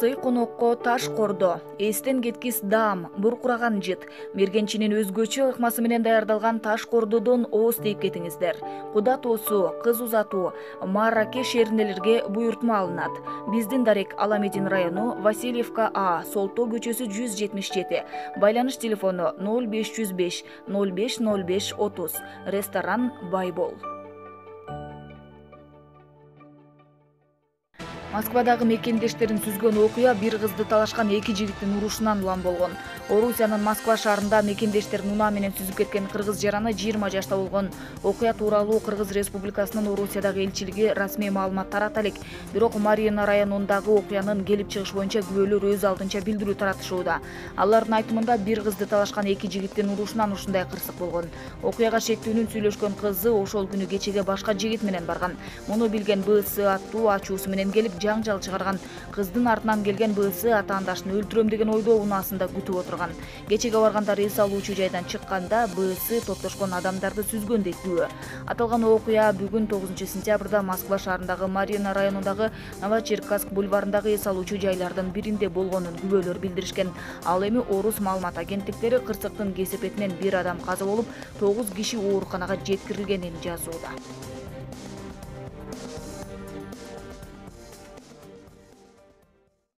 Сый конокко таш кордо, эстен кеткис даам, буркураган жыт. Мергенчинин өзгөчө ыкмасы менен даярдалган таш кордодон ооз тийип кетиңиздер. Куда тоосу, кыз узатуу, Марракеш шээринделерге буйртма алынат. Биздин дарек Аламедин району, Васильевка А, Солтоо көчөсү 177. Байланыш телефону 0505 0505 30. Ресторан Байбол. Москвадагы мекендештерин сүзгөн окуя бир кызды талашкан эки жигиттин урушунан улам болгон. Орусиянын Москва шаарында мекендештерин унаа менен сүзүп кеткен кыргыз жараны 20 жашта болгон. Окуя тууралуу Кыргыз Республикасынын Орусиядагы элчилиги расмий маалымат тарата элек. Бирок Марина районундагы окуянын келип чыгыш боюнча күбөлөр өз алдынча билдирүү таратышууда. Алардын айтымында бир кызды талашкан эки жигиттин урушунан ушундай кырсык болгон. Окуяга шектүүнүн сүйлөшкөн кызы ошол күнү кечеге башка жигит менен барган. Муну билген БС аттуу ачуусу менен келип жаңжал чыгарган. Кыздын артынан келген БС атаандашын өлтүрөм деген ойдо унаасында күтүп отырган. Кечеге баргандар эс алуучу жайдан чыкканда БС топтошкон адамдарды сүзгөндөй күбө. Аталган окуя бүгүн 9 сентябрда Москва шаарындагы Марина районундагы Новочеркасск бульварындагы эс алуучу жайлардын биринде болгонун күбөлөр билдиришкен. Ал эми Орус маалымат агенттиктери кырсыктын кесепетинен 1 адам каза болуп, 9 киши ооруканага жеткирилгенин жазууда.